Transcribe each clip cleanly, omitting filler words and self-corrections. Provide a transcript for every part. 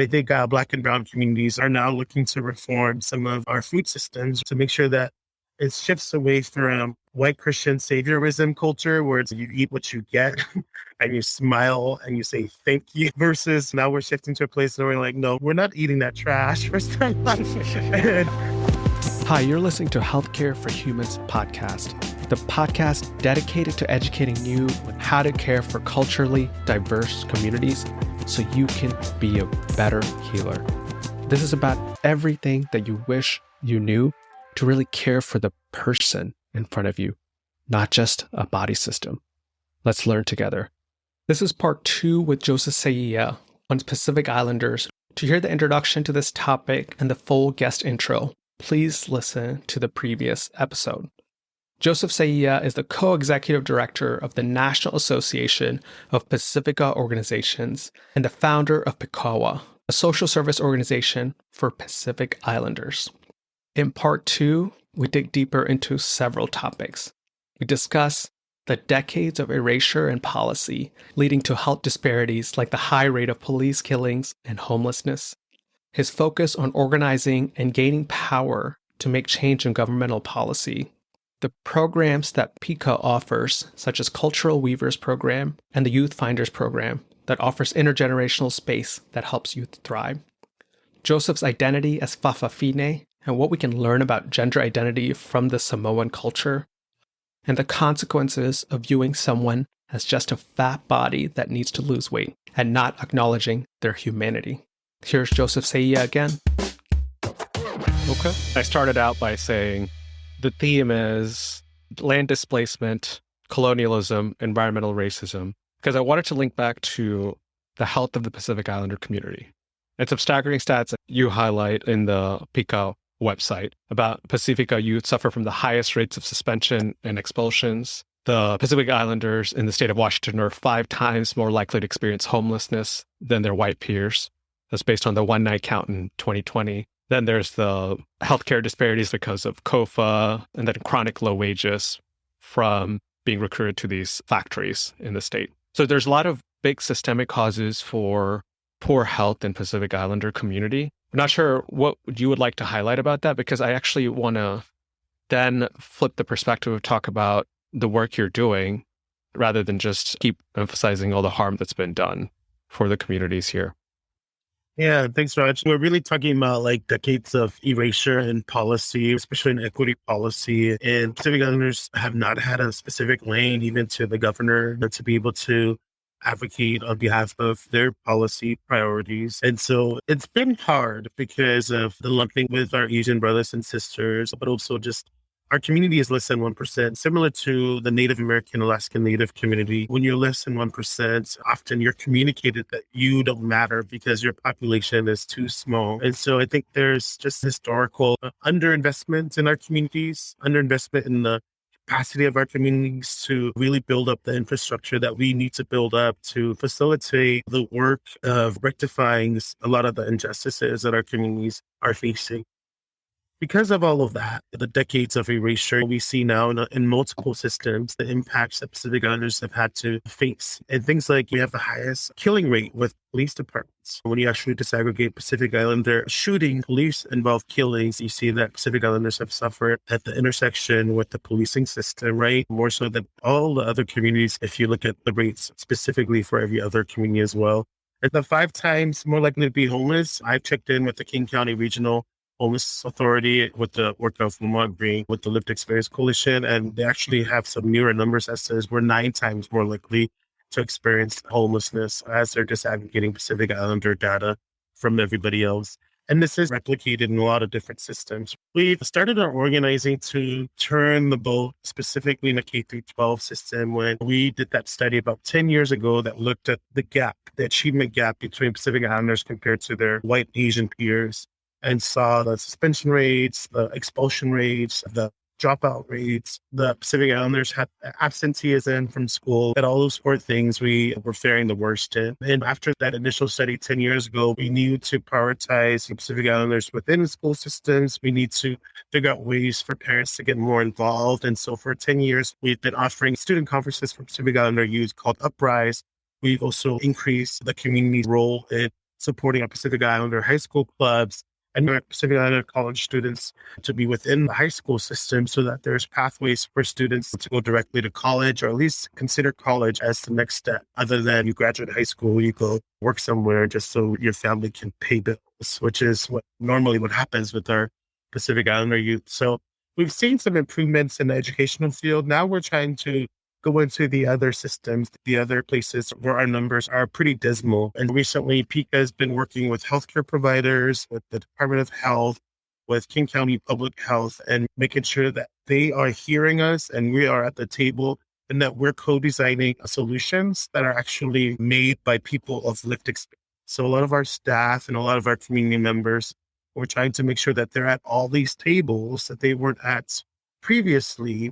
I think Black and Brown communities are now looking to reform some of our food systems to make sure that it shifts away from white Christian saviorism culture, where it's you eat what you get and you smile and you say thank you, versus now we're shifting to a place where we're like, no, we're not eating that trash. Hi, you're listening to Healthcare for Humans podcast, the podcast dedicated to educating you on how to care for culturally diverse communities so you can be a better healer. This is about everything that you wish you knew to really care for the person in front of you, not just a body system. Let's learn together. This is part 2 with Joseph Seia on Pacific Islanders. To hear the introduction to this topic and the full guest intro, please listen to the previous episode. Joseph Seia is the co-executive director of the National Association of Pasifika Organizations and the founder of PICA-WA, a social service organization for Pacific Islanders. In part 2, we dig deeper into several topics. We discuss the decades of erasure and policy leading to health disparities like the high rate of police killings and homelessness, his focus on organizing and gaining power to make change in governmental policy, the programs that PICA offers, such as Cultural Weavers Program and the Youth Finders Program that offers intergenerational space that helps youth thrive, Joseph's identity as Fa'afafine and what we can learn about gender identity from the Samoan culture, and the consequences of viewing someone as just a fat body that needs to lose weight and not acknowledging their humanity. Here's Joseph Seia again. Okay. I started out by saying the theme is land displacement, colonialism, environmental racism, because I wanted to link back to the health of the Pacific Islander community. And some staggering stats that you highlight in the PICA website about Pasifika youth suffer from the highest rates of suspension and expulsions. The Pacific Islanders in the state of Washington are 5 times more likely to experience homelessness than their white peers. That's based on the one night count in 2020. Then there's the healthcare disparities because of COFA and then chronic low wages from being recruited to these factories in the state. So there's a lot of big systemic causes for poor health in Pacific Islander community. I'm not sure what you would like to highlight about that, because I actually want to then flip the perspective of talk about the work you're doing rather than just keep emphasizing all the harm that's been done for the communities here. Yeah, thanks, Raj. We're really talking about like decades of erasure and policy, especially in equity policy. And Pacific Islanders have not had a specific lane, even to the governor, to be able to advocate on behalf of their policy priorities. And so it's been hard because of the lumping with our Asian brothers and sisters, but also just our community is less than 1%, similar to the Native American Alaskan Native community. When you're less than 1%, often you're communicated that you don't matter because your population is too small. And so I think there's just historical underinvestment in our communities, underinvestment in the capacity of our communities to really build up the infrastructure that we need to build up to facilitate the work of rectifying a lot of the injustices that our communities are facing. Because of all of that, the decades of erasure we see now in multiple systems, the impacts that Pacific Islanders have had to face. And things like we have the highest killing rate with police departments. When you actually disaggregate Pacific Islander shooting, police-involved killings, you see that Pacific Islanders have suffered at the intersection with the policing system, right? More so than all the other communities, if you look at the rates specifically for every other community as well. And the 5 times more likely to be homeless. I've checked in with the King County Regional Homeless Authority with the work of Lamont Green with the Lived Experience Coalition, and they actually have some newer numbers that says we're 9 times more likely to experience homelessness as they're disaggregating Pacific Islander data from everybody else. And this is replicated in a lot of different systems. We've started our organizing to turn the boat specifically in the K-12 system when we did that study about 10 years ago that looked at the gap, the achievement gap between Pacific Islanders compared to their white Asian peers, and saw the suspension rates, the expulsion rates, the dropout rates. The Pacific Islanders had absenteeism from school, and all those 4 things we were faring the worst in. And after that initial study 10 years ago, we knew to prioritize the Pacific Islanders within the school systems. We need to figure out ways for parents to get more involved. And so for 10 years, we've been offering student conferences for Pacific Islander youth called Uprise. We've also increased the community's role in supporting our Pacific Islander high school clubs and our Pacific Islander college students to be within the high school system so that there's pathways for students to go directly to college, or at least consider college as the next step. Other than you graduate high school, you go work somewhere just so your family can pay bills, which is what happens with our Pacific Islander youth. So we've seen some improvements in the educational field. Now we're trying to go into the other systems, the other places where our numbers are pretty dismal. And recently, PICA has been working with healthcare providers, with the Department of Health, with King County Public Health, and making sure that they are hearing us and we are at the table and that we're co-designing solutions that are actually made by people of lived experience. So a lot of our staff and a lot of our community members, we're trying to make sure that they're at all these tables that they weren't at previously.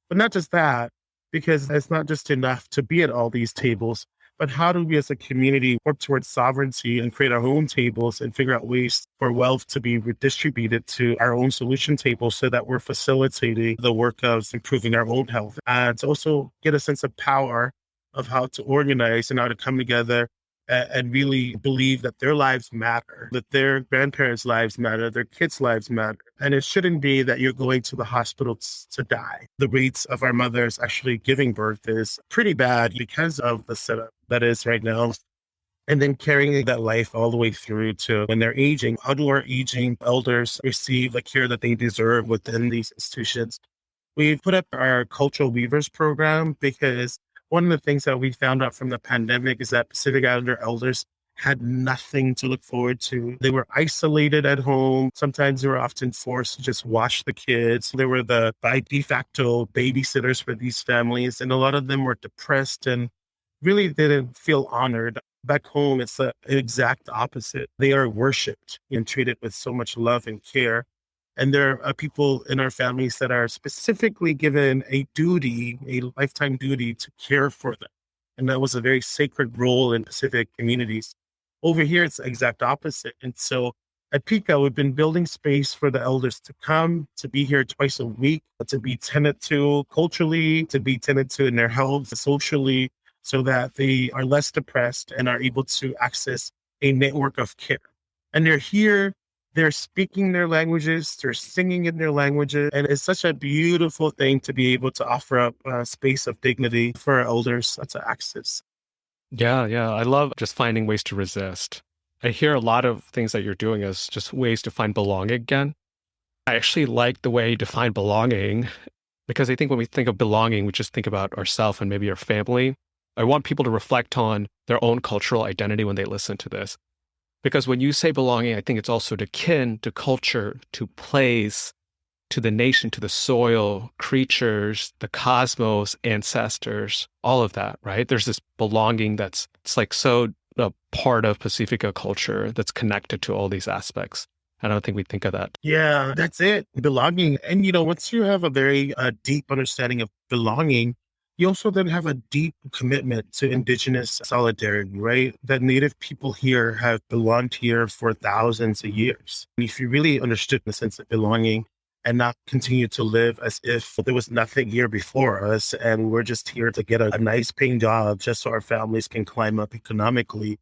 But not just that, because it's not just enough to be at all these tables, but how do we as a community work towards sovereignty and create our own tables and figure out ways for wealth to be redistributed to our own solution tables so that we're facilitating the work of improving our own health, and to also get a sense of power of how to organize and how to come together and really believe that their lives matter, that their grandparents' lives matter, their kids' lives matter. And it shouldn't be that you're going to the hospital to die. The rates of our mothers actually giving birth is pretty bad because of the setup that is right now. And then carrying that life all the way through to when they're aging. How do our aging elders receive the care that they deserve within these institutions? We put up our Cultural Weavers program because one of the things that we found out from the pandemic is that Pacific Islander elders had nothing to look forward to. They were isolated at home. Sometimes they were often forced to just watch the kids. They were the by de facto babysitters for these families. And a lot of them were depressed and really didn't feel honored. Back home, it's the exact opposite. They are worshipped and treated with so much love and care. And there are people in our families that are specifically given a duty, a lifetime duty to care for them. And that was a very sacred role in Pacific communities. Over here, it's the exact opposite. And so at PICA, we've been building space for the elders to come, to be here twice a week, to be tended to culturally, to be tended to in their health, socially, so that they are less depressed and are able to access a network of care. And they're here. They're speaking their languages, they're singing in their languages, and it's such a beautiful thing to be able to offer up a space of dignity for our elders to access. Yeah. I love just finding ways to resist. I hear a lot of things that you're doing as just ways to find belonging again. I actually like the way you define belonging because I think when we think of belonging, we just think about ourselves and maybe our family. I want people to reflect on their own cultural identity when they listen to this. Because when you say belonging, I think it's also to kin, to culture, to place, to the nation, to the soil, creatures, the cosmos, ancestors, all of that, right? There's this belonging it's like so a part of Pasifika culture that's connected to all these aspects. I don't think we think of that. Yeah, that's it. Belonging. And, once you have a very deep understanding of belonging, you also then have a deep commitment to Indigenous solidarity, right? That Native people here have belonged here for thousands of years. And if you really understood the sense of belonging and not continue to live as if there was nothing here before us and we're just here to get a nice paying job just so our families can climb up economically,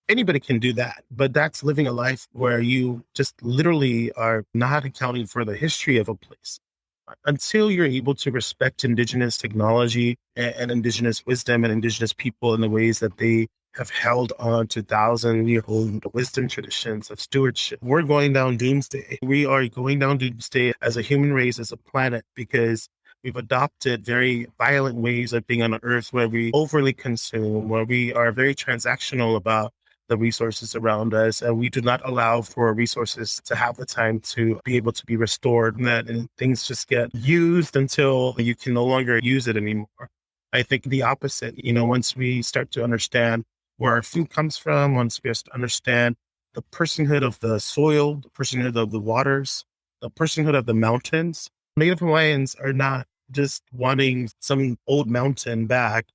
anybody can do that. But that's living a life where you just literally are not accounting for the history of a place. Until you're able to respect Indigenous technology and Indigenous wisdom and Indigenous people in the ways that they have held on to 1,000-year-old wisdom traditions of stewardship, we're going down doomsday. We are going down doomsday as a human race, as a planet, because we've adopted very violent ways of being on Earth where we overly consume, where we are very transactional about the resources around us, and we do not allow for resources to have the time to be able to be restored, and things just get used until you can no longer use it anymore. I think the opposite, once we start to understand where our food comes from, once we understand the personhood of the soil, the personhood of the waters, the personhood of the mountains, Native Hawaiians are not just wanting some old mountain back.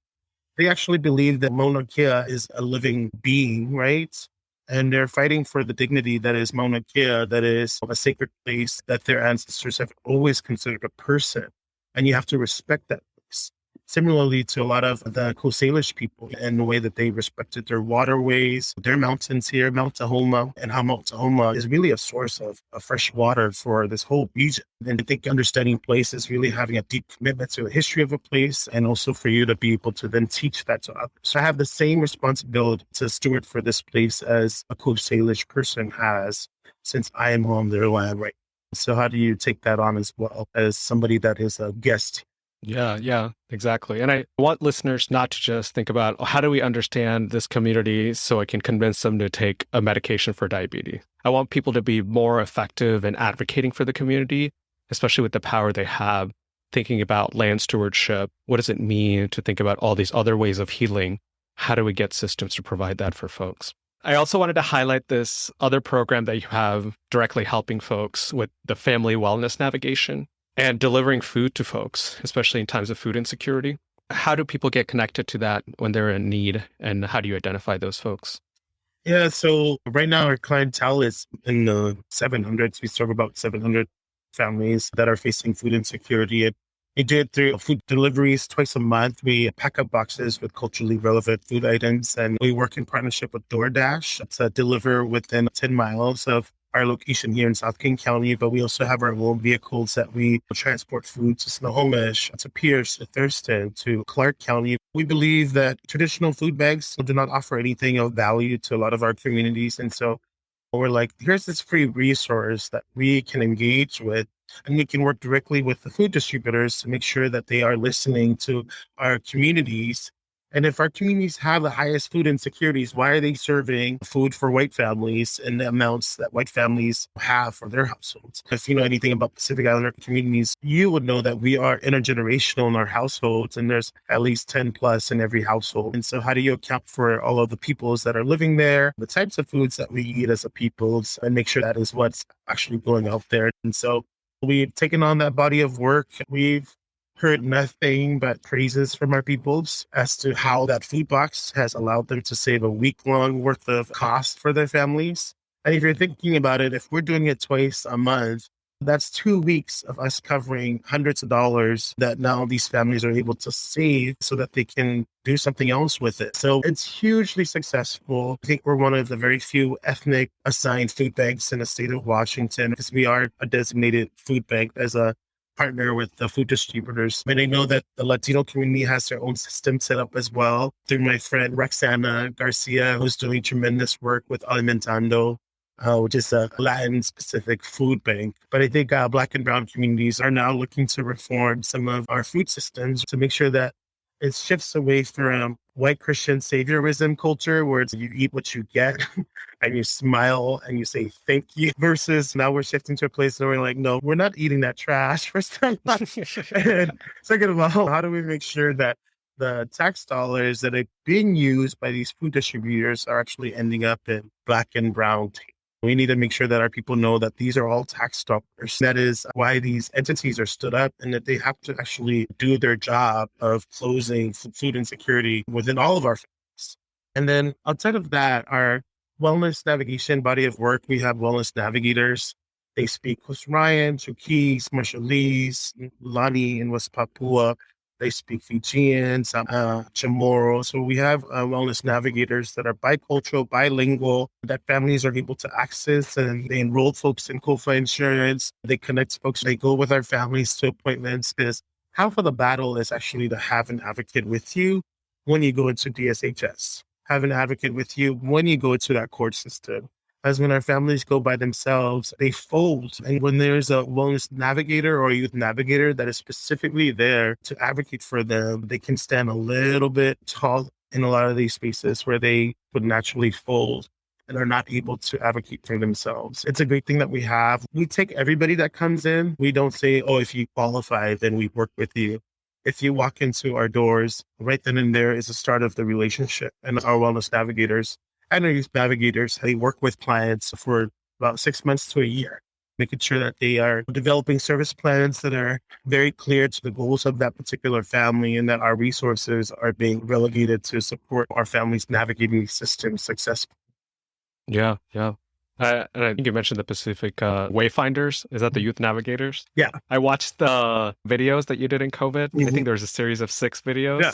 They actually believe that Mauna Kea is a living being, right? And they're fighting for the dignity that is Mauna Kea, that is a sacred place that their ancestors have always considered a person. And you have to respect that place. similarly to a lot of the Coast Salish people and the way that they respected their waterways, their mountains here, Mount Tahoma, and how Mount Tahoma is really a source of fresh water for this whole region. And I think understanding place is really having a deep commitment to the history of a place, and also for you to be able to then teach that to others. So I have the same responsibility to steward for this place as a Coast Salish person has, since I am on their land right now. So how do you take that on as well as somebody that is a guest? Yeah, exactly. And I want listeners not to just think about, how do we understand this community so I can convince them to take a medication for diabetes? I want people to be more effective in advocating for the community, especially with the power they have, thinking about land stewardship. What does it mean to think about all these other ways of healing? How do we get systems to provide that for folks? I also wanted to highlight this other program that you have directly helping folks with the family wellness navigation and delivering food to folks, especially in times of food insecurity. How do people get connected to that when they're in need, and how do you identify those folks? Yeah, so right now our clientele is in the 700s. We serve about 700 families that are facing food insecurity. And we do it through food deliveries twice a month. We pack up boxes with culturally relevant food items, and we work in partnership with DoorDash to deliver within 10 miles of our location here in South King County. But we also have our own vehicles that we transport food to Snohomish, to Pierce, to Thurston, to Clark County. We believe that traditional food banks do not offer anything of value to a lot of our communities. And so we're like, here's this free resource that we can engage with, and we can work directly with the food distributors to make sure that they are listening to our communities. And if our communities have the highest food insecurities, why are they serving food for white families in the amounts that white families have for their households? If you know anything about Pacific Islander communities, you would know that we are intergenerational in our households, and there's at least 10 plus in every household. And so how do you account for all of the peoples that are living there, the types of foods that we eat as a peoples, and make sure that is what's actually going out there? And so we've taken on that body of work. We've heard nothing but praises from our peoples as to how that food box has allowed them to save a week-long worth of cost for their families. And if you're thinking about it, if we're doing it twice a month, that's 2 weeks of us covering hundreds of dollars that now these families are able to save so that they can do something else with it. So it's hugely successful. I think we're one of the very few ethnic assigned food banks in the state of Washington, because we are a designated food bank as a partner with the food distributors. And I know that the Latino community has their own system set up as well through my friend Roxana Garcia, who's doing tremendous work with Alimentando, which is a Latin-specific food bank. But I think Black and Brown communities are now looking to reform some of our food systems to make sure that it shifts away from white Christian saviorism culture, where it's you eat what you get and you smile and you say thank you, versus now we're shifting to a place where we're like, no, we're not eating that trash. First of all. And second of all, how do we make sure that the tax dollars that are being used by these food distributors are actually ending up in Black and Brown tables? We need to make sure that our people know that these are all tax dollars. That is why these entities are stood up, and that they have to actually do their job of closing food insecurity within all of our families. And then outside of that, our wellness navigation body of work, we have wellness navigators. They speak Coast Ryan, Chuukese, Marshallese, Lani in West Papua. They speak Fijian, Chamorro. So we have wellness navigators that are bicultural, bilingual, that families are able to access, and they enroll folks in COFA insurance. They connect folks. They go with our families to appointments, because half of the battle is actually to have an advocate with you when you go into DSHS, have an advocate with you when you go into that court system. As when our families go by themselves, they fold. And when there's a wellness navigator or a youth navigator that is specifically there to advocate for them, they can stand a little bit tall in a lot of these spaces where they would naturally fold and are not able to advocate for themselves. It's a great thing that we have. We take everybody that comes in. We don't say, oh, if you qualify, then we work with you. If you walk into our doors, right then and there is the start of the relationship. And our wellness navigators and our youth navigators, they work with clients for about 6 months to a year, making sure that they are developing service plans that are very clear to the goals of that particular family, and that our resources are being relegated to support our families navigating these systems successfully. Yeah. And I think you mentioned the Pasifika wayfinders. Is that the youth navigators? Yeah. I watched the videos that you did in COVID. I Mhm. think there was a series of 6 videos. Yeah.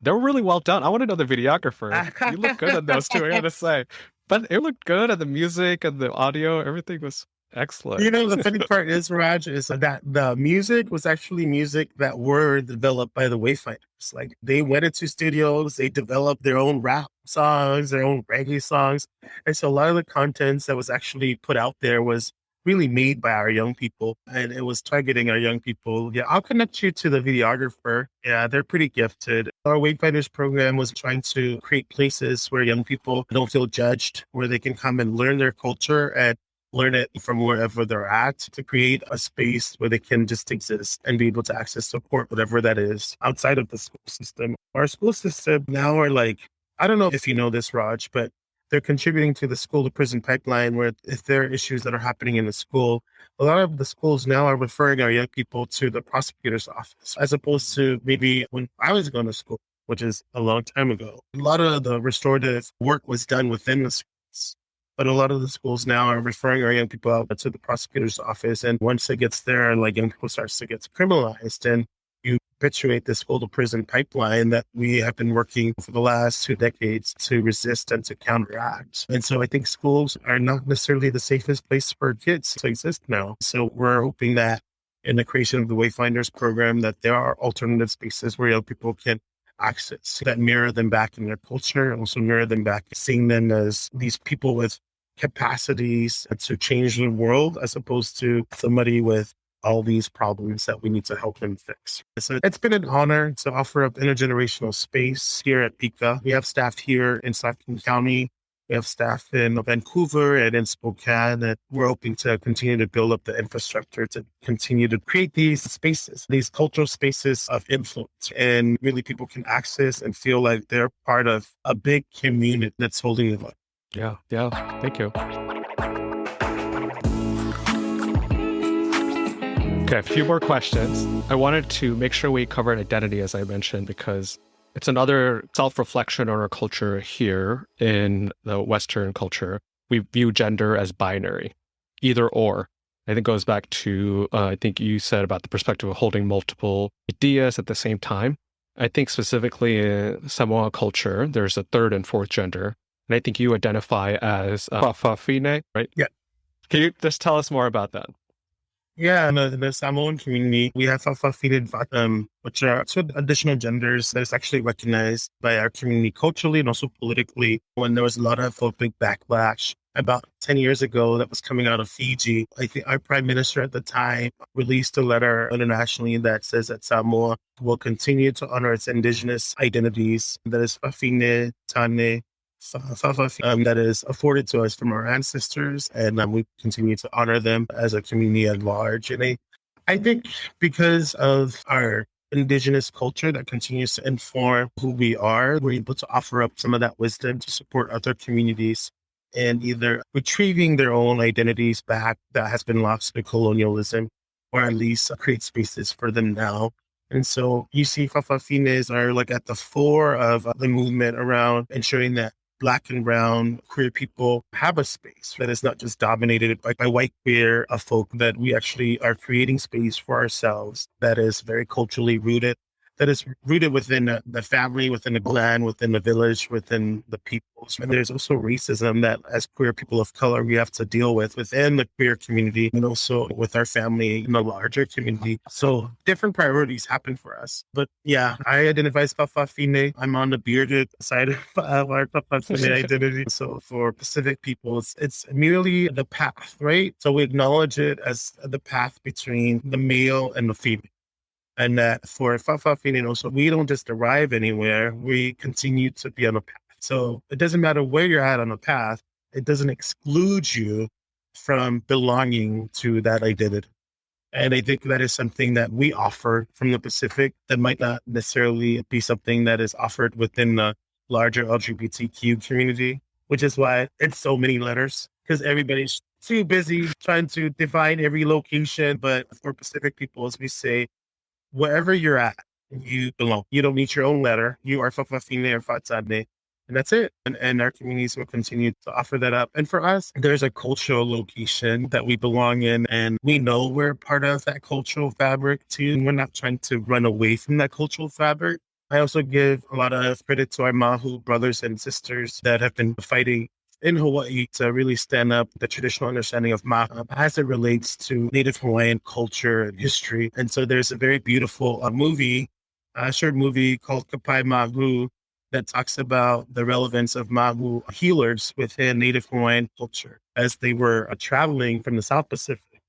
They were really well done. I want to know the videographer. You look good on those two, I gotta say. But it looked good, and the music and the audio, everything was excellent. You know, the funny part is, Raj, is that the music was actually music that were developed by the Wayfinders. Like they went into studios, they developed their own rap songs, their own reggae songs. And so a lot of the content that was actually put out there was really made by our young people, and it was targeting our young people. Yeah, I'll connect you to the videographer. Yeah, they're pretty gifted. Our Wayfinders program was trying to create places where young people don't feel judged, where they can come and learn their culture and learn it from wherever they're at, to create a space where they can just exist and be able to access support, whatever that is, outside of the school system. Our school system now are like, I don't know if you know this, Raj, but they're contributing to the school to prison pipeline, where if there are issues that are happening in the school, a lot of the schools now are referring our young people to the prosecutor's office, as opposed to maybe when I was going to school, which is a long time ago. A lot of the restorative work was done within the schools. But a lot of the schools now are referring our young people out to the prosecutor's office. And once it gets there, like young people starts to get criminalized, and you perpetuate this school to prison pipeline that we have been working for the last 2 decades to resist and to counteract. And so I think schools are not necessarily the safest place for kids to exist now. So we're hoping that in the creation of the Wayfinders program, that there are alternative spaces where young people can access that mirror them back in their culture, and also mirror them back, seeing them as these people with capacities to change the world, as opposed to somebody with all these problems that we need to help them fix. So it's been an honor to offer up intergenerational space here at PICA. We have staff here in Stockton County. We have staff in Vancouver and in Spokane, and we're hoping to continue to build up the infrastructure to continue to create these spaces, these cultural spaces of influence, and really people can access and feel like they're part of a big community that's holding them up. Yeah. Thank you. Okay, a few more questions. I wanted to make sure we covered identity, as I mentioned, because it's another self-reflection on our culture here in the Western culture. We view gender as binary, either or. I think it goes back to, I think you said about the perspective of holding multiple ideas at the same time. I think specifically in Samoa culture, there's a third and fourth gender. And I think you identify as Fa'afafine, right? Yeah. Can you just tell us more about that? Yeah, in the Samoan community, we have Fa'afafine, which are two additional genders that is actually recognized by our community culturally and also politically. When there was a lot of big backlash about 10 years ago that was coming out of Fiji, I think our prime minister at the time released a letter internationally that says that Samoa will continue to honor its indigenous identities, that is Fa'afine, Tane, that is afforded to us from our ancestors, and we continue to honor them as a community at large. And I think because of our indigenous culture that continues to inform who we are, we're able to offer up some of that wisdom to support other communities and either retrieving their own identities back that has been lost to colonialism, or at least create spaces for them now. And so you see Fa'afafines are like at the fore of the movement around ensuring that Black and brown queer people have a space that is not just dominated by white queer folk, that we actually are creating space for ourselves that is very culturally rooted, that is rooted within the family, within the clan, within the village, within the peoples. And there's also racism that as queer people of color, we have to deal with within the queer community and also with our family in the larger community. So different priorities happen for us. But yeah, I identify as Fa'afafine. I'm on the bearded side of our Fa'afafine identity. So for Pacific people, it's merely the path, right? So we acknowledge it as the path between the male and the female. And that for Fa'afafine also, we don't just arrive anywhere, we continue to be on a path. So it doesn't matter where you're at on the path, it doesn't exclude you from belonging to that identity. And I think that is something that we offer from the Pacific that might not necessarily be something that is offered within the larger LGBTQ community, which is why it's so many letters, because everybody's too busy trying to define every location. But for Pacific people, as we say, wherever you're at, you belong. You don't need your own letter. You are Fa'afafine or Fa'atane. And that's it. And our communities will continue to offer that up. And for us, there's a cultural location that we belong in. And we know we're part of that cultural fabric too. And we're not trying to run away from that cultural fabric. I also give a lot of credit to our Mahu brothers and sisters that have been fighting in Hawaii to really stand up the traditional understanding of Mahu as it relates to Native Hawaiian culture and history. And so there's a very beautiful short movie called Kapai Mahu that talks about the relevance of Mahu healers within Native Hawaiian culture as they were traveling from the South Pacific,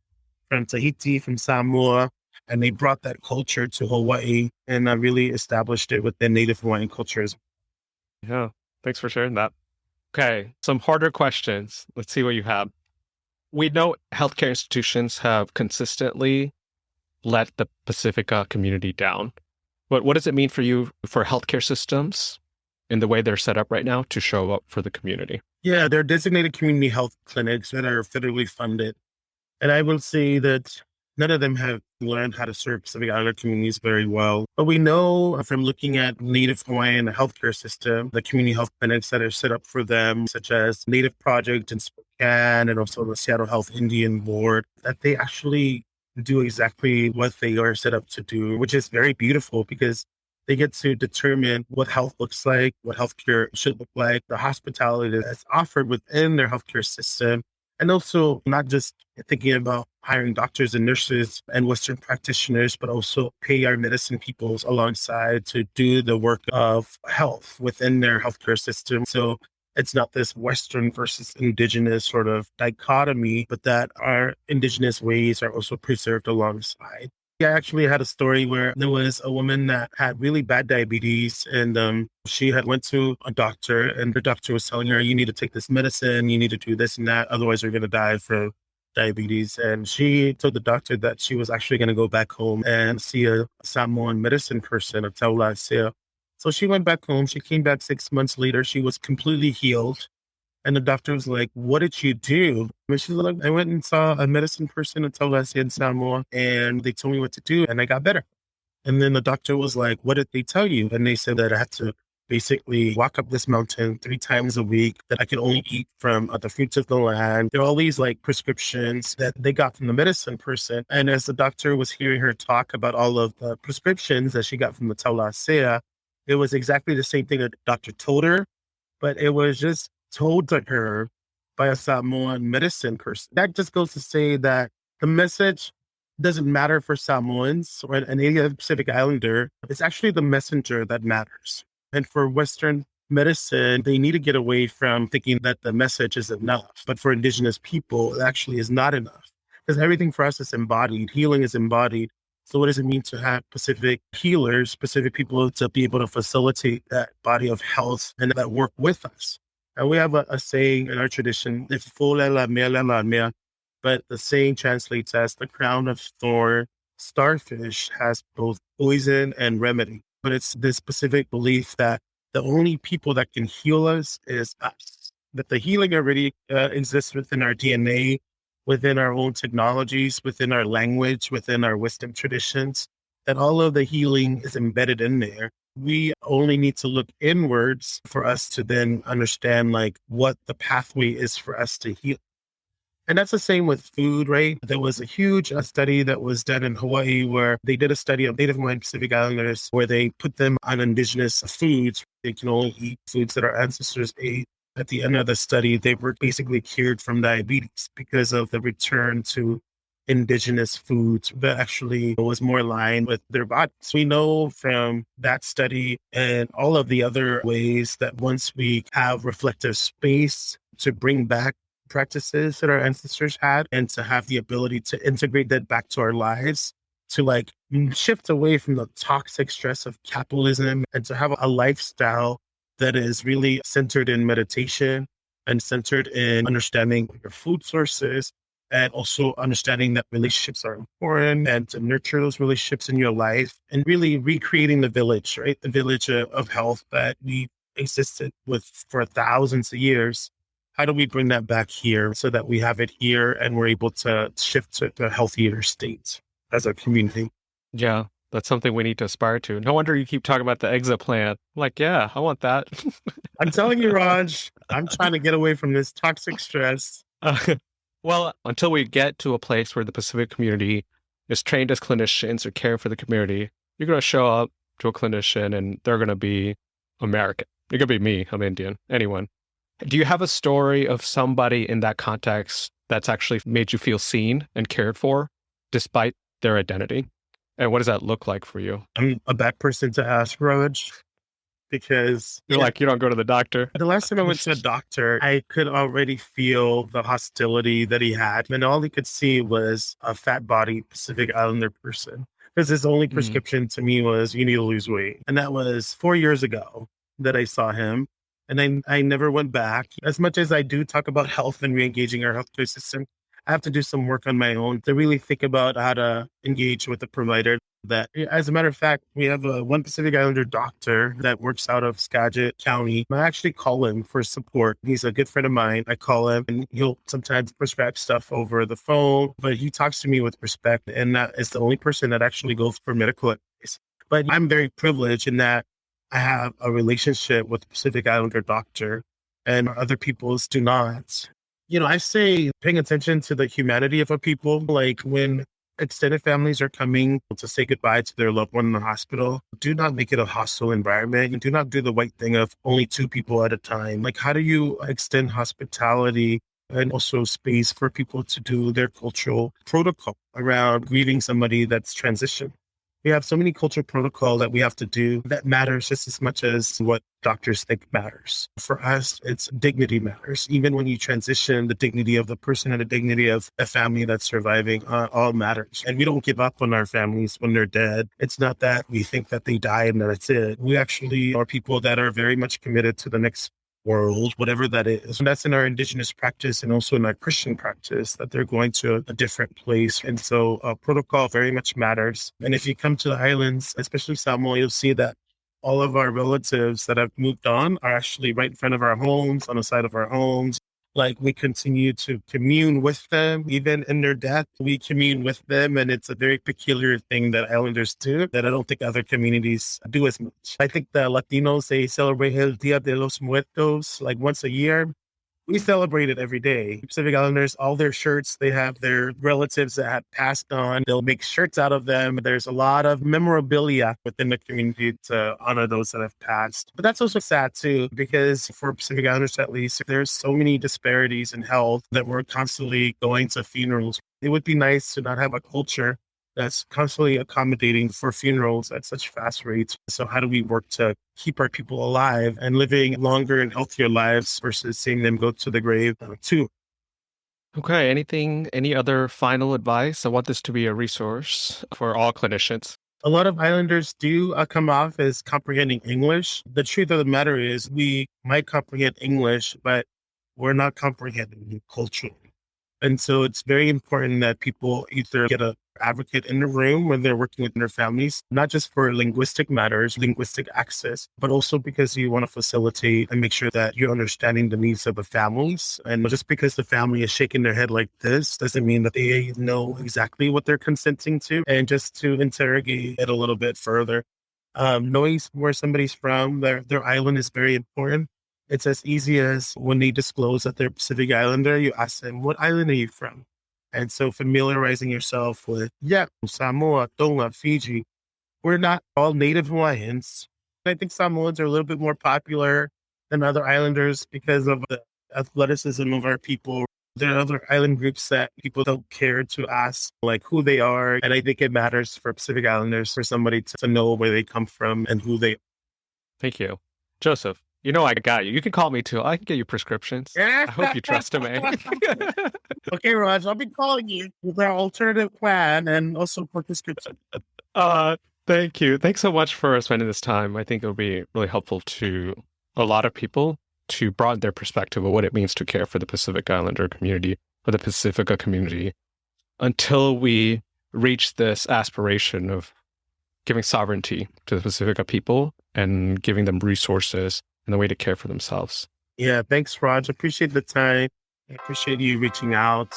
from Tahiti, from Samoa, and they brought that culture to Hawaii and really established it within Native Hawaiian cultures. Yeah, thanks for sharing that. Okay, some harder questions. Let's see what you have. We know healthcare institutions have consistently let the Pasifika community down. But what does it mean for you for healthcare systems in the way they're set up right now to show up for the community? Yeah, they're designated community health clinics that are federally funded. And I will say that none of them have learned how to serve Pacific Islander communities very well. But we know from looking at Native Hawaiian healthcare system, the community health clinics that are set up for them, such as Native Project in Spokane and also the Seattle Health Indian Board, that they actually do exactly what they are set up to do, which is very beautiful because they get to determine what health looks like, what healthcare should look like, the hospitality that's offered within their healthcare system. And also not just thinking about hiring doctors and nurses and Western practitioners, but also pay our medicine peoples alongside to do the work of health within their healthcare system. So it's not this Western versus Indigenous sort of dichotomy, but that our Indigenous ways are also preserved alongside. I actually had a story where there was a woman that had really bad diabetes and she had went to a doctor and the doctor was telling her, you need to take this medicine, you need to do this and that, otherwise you're going to die from diabetes. And she told the doctor that she was actually going to go back home and see a Samoan medicine person, a taula sea. So she went back home. She came back 6 months later. She was completely healed. And the doctor was like, what did you do? And she's like, I went and saw a medicine person at Tallahassee in Samoa, and they told me what to do, and I got better. And then the doctor was like, what did they tell you? And they said that I had to basically walk up this mountain 3 times a week, that I could only eat from the fruits of the land. There are all these like prescriptions that they got from the medicine person. And as the doctor was hearing her talk about all of the prescriptions that she got from the Tallahassee, it was exactly the same thing that the doctor told her, but it was just told to her by a Samoan medicine person. That just goes to say that the message doesn't matter for Samoans or any other Pacific Islander. It's actually the messenger that matters. And for Western medicine, they need to get away from thinking that the message is enough. But for Indigenous people, it actually is not enough because everything for us is embodied. Healing is embodied. So what does it mean to have Pacific healers, Pacific people to be able to facilitate that body of health and that work with us? And we have a saying in our tradition, but the saying translates as the crown of thorn starfish has both poison and remedy. But it's this specific belief that the only people that can heal us is us, that the healing already exists within our DNA, within our own technologies, within our language, within our wisdom traditions, that all of the healing is embedded in there. We only need to look inwards for us to then understand like what the pathway is for us to heal. And that's the same with food, right? There was a huge study that was done in Hawaii where they did a study of Native Hawaiian Pacific Islanders where they put them on indigenous foods. They can only eat foods that our ancestors ate. At the end of the study, they were basically cured from diabetes because of the return to indigenous foods that actually was more aligned with their bodies. We know from that study and all of the other ways that once we have reflective space to bring back practices that our ancestors had and to have the ability to integrate that back to our lives, to like shift away from the toxic stress of capitalism and to have a lifestyle that is really centered in meditation and centered in understanding your food sources and also understanding that relationships are important and to nurture those relationships in your life and really recreating the village, right? The village of health that we existed with for thousands of years. How do we bring that back here so that we have it here and we're able to shift to a healthier state as a community? Yeah. That's something we need to aspire to. No wonder you keep talking about the exoplant. I'm like, yeah, I want that. I'm telling you, Raj, I'm trying to get away from this toxic stress. Well, until we get to a place where the Pacific community is trained as clinicians or care for the community, you're going to show up to a clinician and they're going to be American. You're going to be me. I'm Indian. Anyone. Do you have a story of somebody in that context that's actually made you feel seen and cared for despite their identity? And what does that look like for you? I'm a bad person to ask, Raj, because You're like, you don't go to the doctor. the last time I went to a doctor, I could already feel the hostility that he had. And all he could see was a fat body Pacific Islander person. Because his only prescription to me was, you need to lose weight. And that was 4 years ago that I saw him. And then I never went back. As much as I do talk about health and re-engaging our healthcare system, I have to do some work on my own to really think about how to engage with the provider. That, as a matter of fact, we have one Pacific Islander doctor that works out of Skagit County. I actually call him for support. He's a good friend of mine. I call him and he'll sometimes prescribe stuff over the phone, but he talks to me with respect. And that is the only person that actually goes for medical advice. But I'm very privileged in that I have a relationship with the Pacific Islander doctor and other peoples do not. I say paying attention to the humanity of a people, like when extended families are coming to say goodbye to their loved one in the hospital, do not make it a hostile environment. Do not do the white thing of only 2 people at a time. Like, how do you extend hospitality and also space for people to do their cultural protocol around grieving somebody that's transitioned? We have so many cultural protocol that we have to do that matters just as much as what doctors think matters. For us, it's dignity matters. Even when you transition, the dignity of the person and the dignity of a family that's surviving all matters. And we don't give up on our families when they're dead. It's not that we think that they died and that's it. We actually are people that are very much committed to the next world, whatever that is. And that's in our indigenous practice and also in our Christian practice, that they're going to a different place. And so protocol very much matters. And if you come to the islands, especially Samoa, you'll see that all of our relatives that have moved on are actually right in front of our homes, on the side of our homes. Like, we continue to commune with them, even in their death, we commune with them. And it's a very peculiar thing that Islanders do that I don't think other communities do as much. I think the Latinos, they celebrate El Dia de los Muertos like once a year. We celebrate it every day. Pacific Islanders, all their shirts, they have their relatives that have passed on. They'll make shirts out of them. There's a lot of memorabilia within the community to honor those that have passed. But that's also sad too, because for Pacific Islanders, at least, there's so many disparities in health that we're constantly going to funerals. It would be nice to not have a culture that's constantly accommodating for funerals at such fast rates. So how do we work to keep our people alive and living longer and healthier lives versus seeing them go to the grave too? Okay. Any other final advice? I want this to be a resource for all clinicians. A lot of Islanders do come off as comprehending English. The truth of the matter is we might comprehend English, but we're not comprehending culturally. And so it's very important that people either get an advocate in the room when they're working with their families, not just for linguistic matters, linguistic access, but also because you want to facilitate and make sure that you're understanding the needs of the families. And just because the family is shaking their head like this doesn't mean that they know exactly what they're consenting to. And just to interrogate it a little bit further, knowing where somebody's from, their island is very important. It's as easy as when they disclose that they're Pacific Islander, you ask them, what island are you from? And so familiarizing yourself with, Samoa, Tonga, Fiji. We're not all native Hawaiians. I think Samoans are a little bit more popular than other islanders because of the athleticism of our people. There are other island groups that people don't care to ask, like, who they are. And I think it matters for Pacific Islanders for somebody to know where they come from and who they are. Thank you. Joseph, you know I got you. You can call me too. I can get you prescriptions. I hope you trust me. Okay, Raj, I'll be calling you with our alternative plan and also for prescription. Thank you. Thanks so much for spending this time. I think it'll be really helpful to a lot of people to broaden their perspective of what it means to care for the Pacific Islander community or the Pasifika community until we reach this aspiration of giving sovereignty to the Pasifika people and giving them resources and a way to care for themselves. Yeah, thanks, Raj. Appreciate the time. I appreciate you reaching out.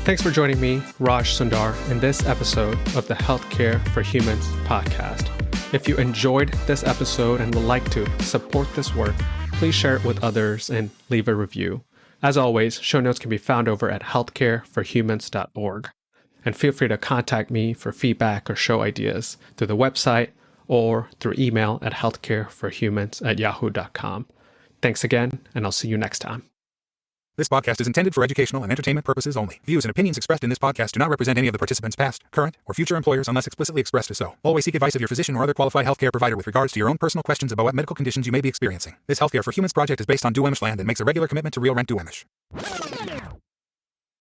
Thanks for joining me, Raj Sundar, in this episode of the Healthcare for Humans podcast. If you enjoyed this episode and would like to support this work, please share it with others and leave a review. As always, show notes can be found over at healthcareforhumans.org. And feel free to contact me for feedback or show ideas through the website or through email at healthcareforhumans@yahoo.com. Thanks again, and I'll see you next time. This podcast is intended for educational and entertainment purposes only. Views and opinions expressed in this podcast do not represent any of the participants' past, current, or future employers unless explicitly expressed as so. Always seek advice of your physician or other qualified healthcare provider with regards to your own personal questions about what medical conditions you may be experiencing. This Healthcare for Humans project is based on Duwamish land and makes a regular commitment to real rent Duwamish.